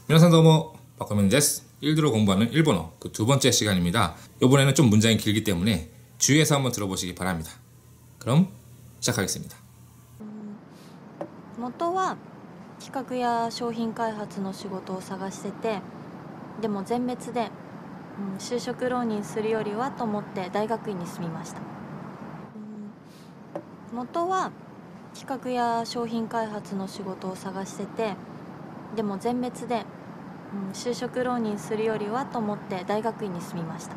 皆さんどうも박호민です. 1도로 공부하는 일본어 그 두 번째 시간입니다. 이번에는 좀 문장이 길기 때문에 주의해서 한번 들어보시기 바랍니다. 그럼 시작하겠습니다. 元は企画や商品開発の仕事を探してて、でも全滅で、就職浪人するよりはと思って大学院に進みました。元は企画や商品開発の仕事を探してて、でも全滅で、就職浪人するよりはと思って大学院に進みました。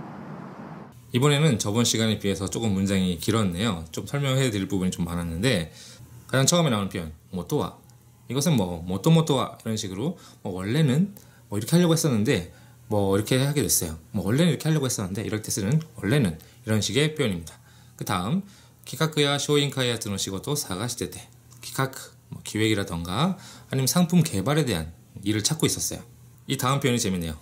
이번에는 저번 시간에 비해서 조금 문장이 길었네요. 좀 설명해 드릴 부분이 좀 많았는데, 가장 처음에 나오는 표현 모토와, 이것은 모토모토와 이런 식으로 원래는 이렇게 하려고 했었는데 이렇게 하게 됐어요. 원래는 이렇게 하려고 했었는데 이럴 때 쓰는 원래는 이런 식의 표현입니다. 그 다음 기카크야 쇼인카이아츠노 시고토 사가시테테, 기카크 기획이라던가 아니면 상품 개발에 대한 일을 찾고 있었어요. 이 다음 표현이 재밌네요.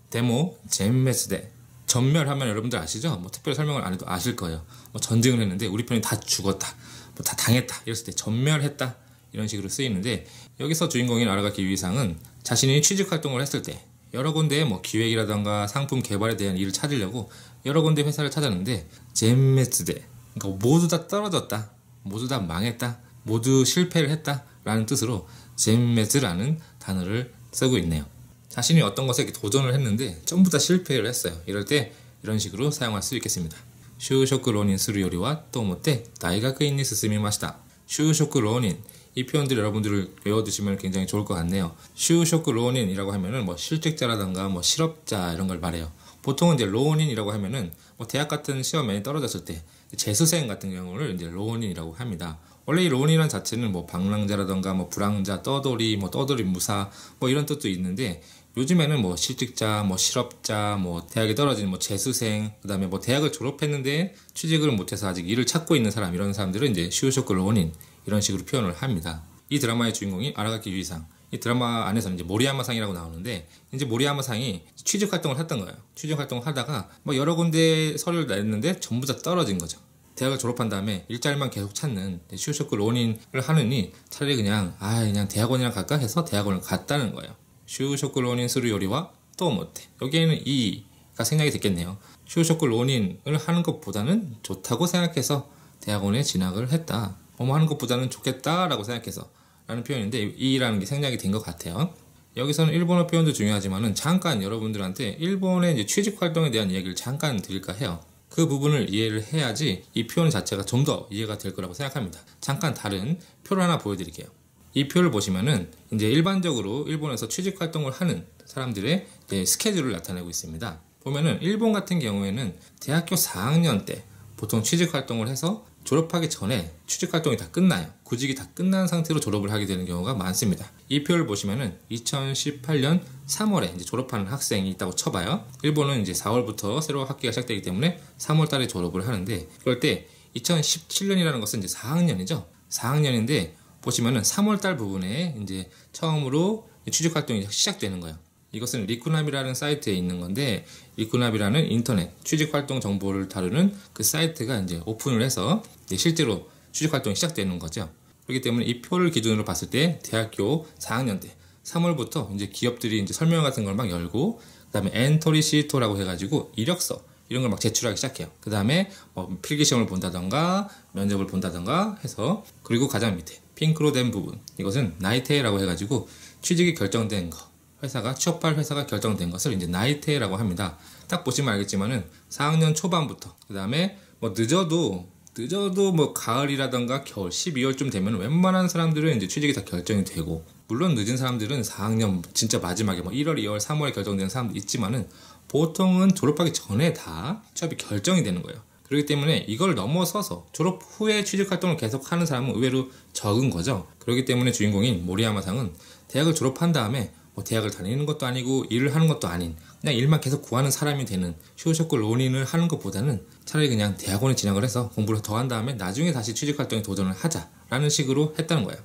데모 젠메스데, 전멸하면 여러분들 아시죠? 특별히 설명을 안 해도 아실 거예요. 전쟁을 했는데 우리 편이 다 죽었다, 다 당했다, 이랬을 때 전멸했다, 이런 식으로 쓰이는데, 여기서 주인공인 아라가키 유이상은 자신이 취직활동을 했을 때 여러 군데의 기획이라던가 상품 개발에 대한 일을 찾으려고 여러 군데 회사를 찾았는데 젠메스데, 그러니까 모두 다 떨어졌다, 모두 다 망했다, 모두 실패를 했다 라는 뜻으로 젠메스라는 단어를 쓰고 있네요. 자신이 어떤 것에 도전을 했는데 전부 다 실패를 했어요. 이럴 때 이런 식으로 사용할 수 있겠습니다.就職浪人するよりはと思って大学院に進みました. 就職浪人, 이 표현들 여러분들 외워두시면 굉장히 좋을 것 같네요. 就職浪人이라고 하면은 실직자라던가 실업자 이런 걸 말해요. 보통은 이제浪人이라고 하면은 대학 같은 시험에 떨어졌을 때 재수생 같은 경우를 이제浪人이라고 합니다. 원래 이浪人이란 자체는 방랑자라던가 불황자, 떠돌이, 떠돌이 무사 이런 뜻도 있는데, 요즘에는 실직자, 실업자, 대학에 떨어진 재수생, 그 다음에 대학을 졸업했는데 취직을 못해서 아직 일을 찾고 있는 사람, 이런 사람들은 이제 슈쇼크浪人이런 식으로 표현을 합니다. 이 드라마의 주인공이 아라가키 유이상, 이 드라마 안에서는 이제 모리야마상이라고 나오는데, 이제 모리야마상이 취직 활동을 했던 거예요. 취직 활동을 하다가 여러 군데 서류를 냈는데 전부 다 떨어진 거죠. 대학을 졸업한 다음에 일자리만 계속 찾는 슈쇼크浪人을 하느니 차라리 그냥 대학원이랑 갈까 해서 대학원을 갔다는 거예요. 슈쇼크浪人するよりはと思って, 여기에는 이가 생략이 됐겠네요. 슈쇼크浪人을 하는 것보다는 좋다고 생각해서 대학원에 진학을 했다. 하는 것보다는 좋겠다라고 생각해서 라는 표현인데, 이라는 게 생략이 된 것 같아요. 여기서는 일본어 표현도 중요하지만은 잠깐 여러분들한테 일본의 이제 취직 활동에 대한 이야기를 잠깐 드릴까 해요. 그 부분을 이해를 해야지 이 표현 자체가 좀 더 이해가 될 거라고 생각합니다. 잠깐 다른 표를 하나 보여드릴게요. 이 표를 보시면은 이제 일반적으로 일본에서 취직 활동을 하는 사람들의 스케줄을 나타내고 있습니다. 보면은 일본 같은 경우에는 대학교 4학년 때 보통 취직 활동을 해서 졸업하기 전에 취직 활동이 다 끝나요. 구직이 다 끝난 상태로 졸업을 하게 되는 경우가 많습니다. 이 표를 보시면은 2018년 3월에 이제 졸업하는 학생이 있다고 쳐봐요. 일본은 이제 4월부터 새로 학기가 시작되기 때문에 3월 달에 졸업을 하는데, 그럴 때 2017년이라는 것은 이제 4학년이죠. 4학년인데 보시면은 3월 달 부분에 이제 처음으로 취직 활동이 시작되는 거예요. 이것은 리쿠나비라는 사이트에 있는 건데, 리쿠나비라는 인터넷 취직활동 정보를 다루는 그 사이트가 이제 오픈을 해서 이제 실제로 취직활동이 시작되는 거죠. 그렇기 때문에 이 표를 기준으로 봤을 때 대학교 4학년 때 3월부터 이제 기업들이 이제 설명 같은 걸 막 열고, 그 다음에 엔터리 시토라고 해가지고 이력서 이런 걸 막 제출하기 시작해요. 그 다음에 필기시험을 본다던가 면접을 본다던가 해서, 그리고 가장 밑에 핑크로 된 부분, 이것은 나이테라고 해가지고 취직이 결정된 거, 회사가 취업할 회사가 결정된 것을 이제 나이테라고 합니다. 딱 보시면 알겠지만은 4학년 초반부터, 그 다음에 늦어도 가을이라던가 겨울 12월쯤 되면 웬만한 사람들은 이제 취직이 다 결정이 되고, 물론 늦은 사람들은 4학년 진짜 마지막에 1월, 2월, 3월에 결정되는 사람도 있지만은 보통은 졸업하기 전에 다 취업이 결정이 되는 거예요. 그렇기 때문에 이걸 넘어서서 졸업 후에 취직 활동을 계속 하는 사람은 의외로 적은 거죠. 그렇기 때문에 주인공인 모리야마상은 대학을 졸업한 다음에 대학을 다니는 것도 아니고 일을 하는 것도 아닌 그냥 일만 계속 구하는 사람이 되는 슈쇼크浪人을 하는 것보다는 차라리 그냥 대학원에 진학을 해서 공부를 더 한 다음에 나중에 다시 취직활동에 도전을 하자라는 식으로 했다는 거예요.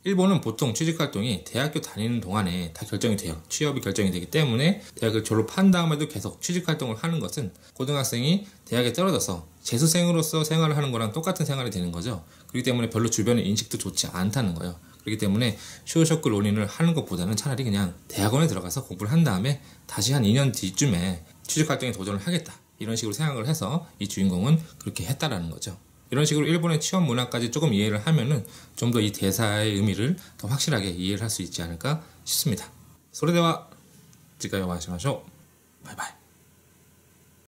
일본은 보통 취직활동이 대학교 다니는 동안에 다 결정이 돼요. 취업이 결정이 되기 때문에 대학을 졸업한 다음에도 계속 취직활동을 하는 것은 고등학생이 대학에 떨어져서 재수생으로서 생활을 하는 거랑 똑같은 생활이 되는 거죠. 그렇기 때문에 별로 주변의 인식도 좋지 않다는 거예요. 그렇기 때문에 쇼쇼크 론인을 하는 것보다는 차라리 그냥 대학원에 들어가서 공부를 한 다음에 다시 한 2년 뒤쯤에 취직활동에 도전을 하겠다 이런 식으로 생각을 해서 이 주인공은 그렇게 했다라는 거죠. 이런 식으로 일본의 취업 문화까지 조금 이해를 하면은 좀 더 이 대사의 의미를 더 확실하게 이해를 할 수 있지 않을까 싶습니다. それでは次回お会いしましょう。バイバイ。